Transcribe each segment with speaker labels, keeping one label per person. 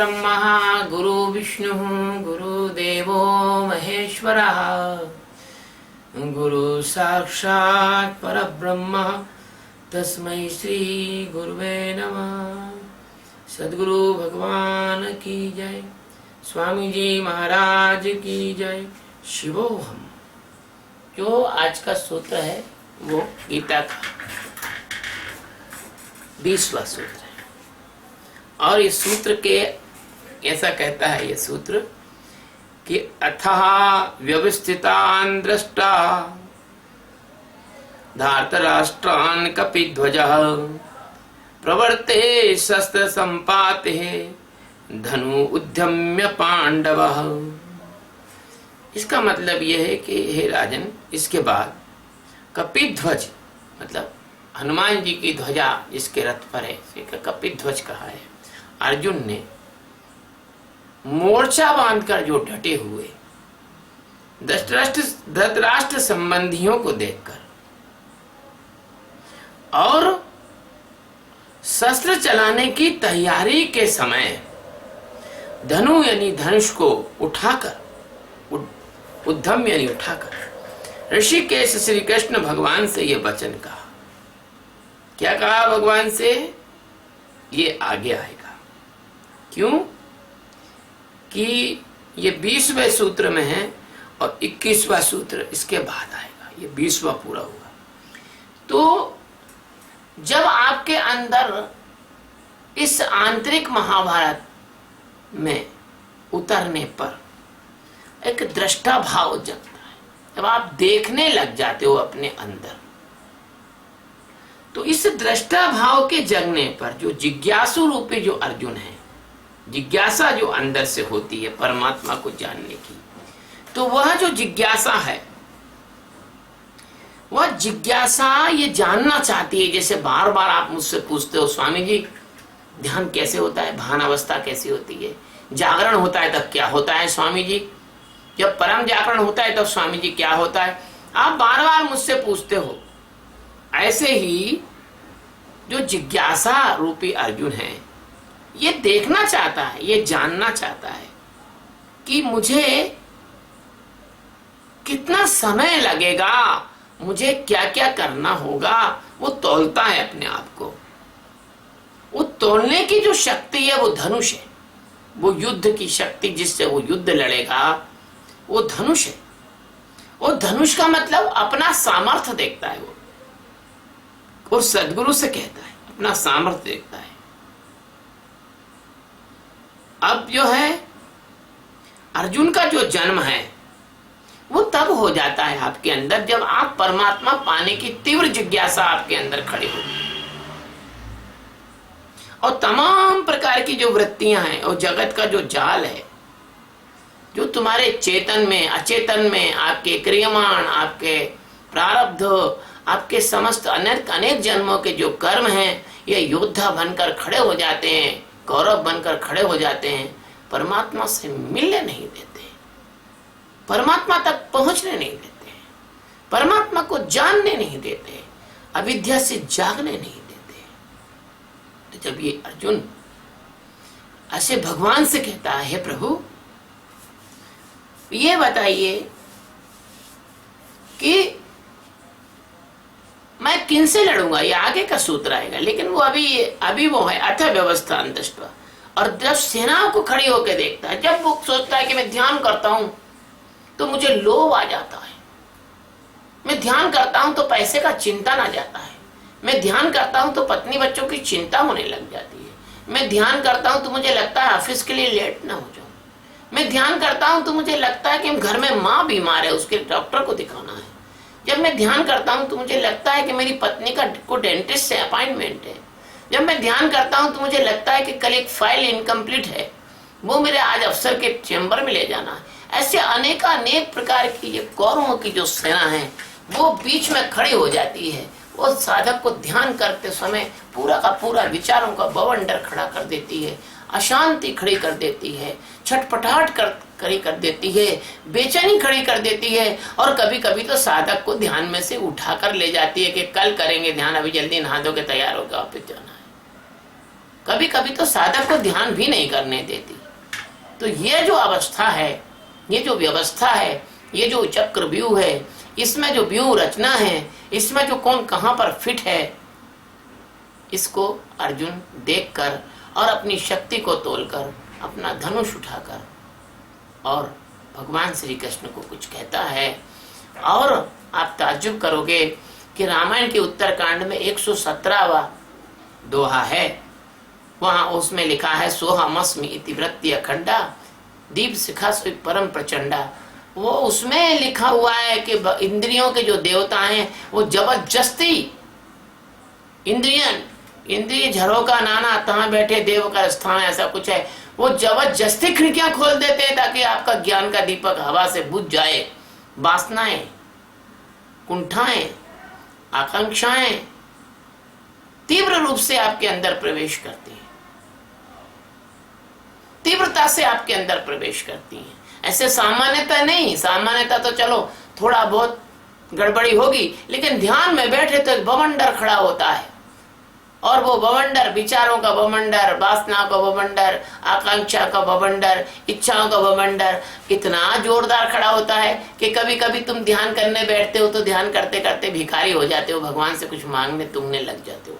Speaker 1: ब्रह्मः गुरु विष्णुः गुरुदेवो महेश्वरः गुरु साक्षात् परब्रह्म तस्मै श्री गुरुवे नमः। सद्गुरु भगवान की जय, स्वामी जी महाराज की जय। शिवोहम। जो आज का सूत्र है वो गीता का 20वां सूत्र है और इस सूत्र के ऐसा कहता है ये सूत्र कि अथः व्यवस्थितान् दृष्टा धार्तराष्ट्रान् कपिध्वजः प्रवर्ते शस्त्र संपाते धनु उद्यम्य पांडवः। इसका मतलब यह है कि हे राजन, इसके बाद कपिध्वज मतलब हनुमान जी की ध्वजा जिसके रथ पर है इसे कपिध्वज कहा है। अर्जुन ने मोर्चा बांधकर जो डटे हुए धृतराष्ट्र संबंधियों को देखकर और शस्त्र चलाने की तैयारी के समय धनु यानी धनुष को उठाकर उद्धम यानी उठाकर ऋषिकेश श्री कृष्ण भगवान से ये वचन कहा। क्या कहा भगवान से? ये आगे आएगा। क्यों कि ये 20वें सूत्र में है और 21वां सूत्र इसके बाद आएगा। ये 20वां पूरा हुआ। तो जब आपके अंदर इस आंतरिक महाभारत में उतरने पर एक दृष्टा भाव जगता है, जब आप देखने लग जाते हो अपने अंदर, तो इस दृष्टा भाव के जगने पर जो जिज्ञासु रूपी जो अर्जुन है, जिज्ञासा जो अंदर से होती है परमात्मा को जानने की, तो वह जो जिज्ञासा है वह जिज्ञासा ये जानना चाहती है। जैसे बार बार आप मुझसे पूछते हो स्वामी जी ध्यान कैसे होता है, भान अवस्था कैसी होती है, जागरण होता है तब क्या होता है स्वामी जी, जब परम जागरण होता है तब स्वामी जी क्या होता है, आप बार बार मुझसे पूछते हो। ऐसे ही जो जिज्ञासा रूपी अर्जुन है ये देखना चाहता है, ये जानना चाहता है कि मुझे कितना समय लगेगा, मुझे क्या क्या करना होगा। वो तौलता है अपने आप को। वो तौलने की जो शक्ति है वो धनुष है, वो युद्ध की शक्ति जिससे वो युद्ध लड़ेगा वो धनुष है। वो धनुष का मतलब अपना सामर्थ्य देखता है वो, और सदगुरु से कहता है अपना सामर्थ्य देखता है। अब जो है अर्जुन का जो जन्म है वो तब हो जाता है आपके अंदर जब आप परमात्मा पाने की तीव्र जिज्ञासा आपके अंदर खड़ी होगी और तमाम प्रकार की जो वृत्तियां हैं और जगत का जो जाल है जो तुम्हारे चेतन में अचेतन में आपके क्रियमाण आपके प्रारब्ध आपके समस्त अनेक जन्मों के जो कर्म हैं ये योद्धा बनकर खड़े हो जाते हैं, कौरव बनकर खड़े हो जाते हैं, परमात्मा से मिलने नहीं देते, परमात्मा तक पहुंचने नहीं देते, परमात्मा को जानने नहीं देते, अविद्या से जागने नहीं देते। तो जब ये अर्जुन ऐसे भगवान से कहता है हे प्रभु ये बताइए कि मैं किन से लड़ूंगा, ये आगे का सूत्र आएगा। लेकिन वो अभी वो है अथ व्यवस्था दृष्टा। और जब सेनाओं को खड़ी होकर देखता है, जब वो सोचता है कि मैं ध्यान करता हूं तो मुझे लोभ आ जाता है, मैं ध्यान करता हूं तो पैसे का चिंता ना जाता है, मैं ध्यान करता हूं तो पत्नी बच्चों की चिंता होने लग जाती है, मैं ध्यान करता हूं तो मुझे लगता है ऑफिस के लिए लेट ना हो जाऊं, मैं ध्यान करता हूं तो मुझे लगता है कि घर में माँ बीमार है उसके डॉक्टर को दिखाना है, जब मैं ध्यान करता हूं तो मुझे लगता है कि मेरी पत्नी को डेंटिस्ट से अपॉइंटमेंट है, जब मैं ध्यान करता हूं तो मुझे लगता है कि कल एक फाइल इनकम्प्लीट है वो मेरे आज अफसर के चेंबर में ले जाना है। ऐसे अनेक प्रकार की ये कौरवों की जो सेना है वो बीच में खड़ी हो जाती है। वो साधक को ध्यान करते समय पूरा का पूरा विचारों का बवंडर खड़ा कर देती है, अशांति खड़ी कर देती है, छटपटाहट खड़ी कर देती है, बेचैनी खड़ी कर देती है। और कभी कभी तो साधक को ध्यान में से उठाकर ले जाती है कि कल करेंगे ध्यान, अभी जल्दी नहा धो के तैयार होकर ऑफिस जाना है। कभी कभी तो साधक को ध्यान भी नहीं करने देती। तो ये जो अवस्था है, ये जो व्यवस्था है, ये जो चक्रव्यूह है, इसमें जो व्यूह रचना है, इसमें जो कौन कहां पर फिट है, इसको अर्जुन देखकर और अपनी शक्ति को तोलकर अपना धनुष उठाकर और भगवान श्री कृष्ण को कुछ कहता है। और आप ताज्जुब करोगे कि रामायण के उत्तरकांड में 117वां दोहा है, वहां उसमें लिखा है सोहमस्मि इति वृत्ति अखंडा दीप शिखा सुई परम प्रचंडा। वो उसमें लिखा हुआ है कि इंद्रियों के जो देवता हैं वो जबरदस्ती इंद्रिय झरोका नाना तहां बैठे देव का स्थान, ऐसा कुछ है, वो जबरदस्ती खिड़कियां खोल देते हैं ताकि आपका ज्ञान का दीपक हवा से बुझ जाए। वासनाएं, कुंठाएं, आकांक्षाएं तीव्र रूप से आपके अंदर प्रवेश करती हैं, तीव्रता से आपके अंदर प्रवेश करती हैं। ऐसे सामान्यता नहीं, सामान्यता तो चलो थोड़ा बहुत गड़बड़ी होगी, लेकिन ध्यान में बैठे तो एक बवंडर खड़ा होता है, और वो बवंडर विचारों का बवंडर, वासनाओं का बवंडर, आकांक्षा का बवंडर, इच्छाओं का बवंडर इतना जोरदार खड़ा होता है कि कभी कभी तुम ध्यान करने बैठते हो तो ध्यान करते करते भिखारी हो जाते हो, भगवान से कुछ मांगने तुमने लग जाते हो।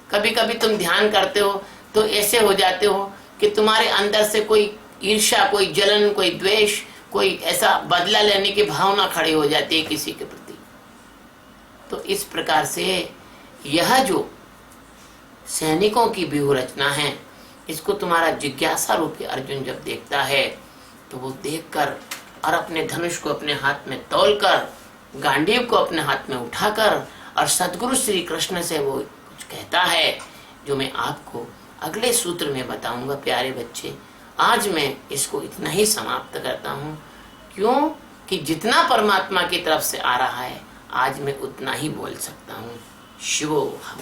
Speaker 1: कभी कभी तुम ध्यान करते हो तो ऐसे हो जाते हो कि तुम्हारे अंदर से कोई ईर्ष्या, कोई जलन, कोई द्वेष, कोई ऐसा बदला लेने की भावना खड़ी हो जाती है किसी के प्रति। तो इस प्रकार से यह जो सैनिकों की व्यूह रचना है, इसको तुम्हारा जिज्ञासा रूपी अर्जुन जब देखता है तो वो देखकर और अपने धनुष को अपने हाथ में तौलकर, गांडीव को अपने हाथ में उठाकर और सद्गुरु श्री कृष्ण से वो कुछ कहता है, जो मैं आपको अगले सूत्र में बताऊंगा। प्यारे बच्चे, आज मैं इसको इतना ही समाप्त करता हूँ, क्यों कि जितना परमात्मा की तरफ से आ रहा है आज मैं उतना ही बोल सकता हूँ। शिवोहम।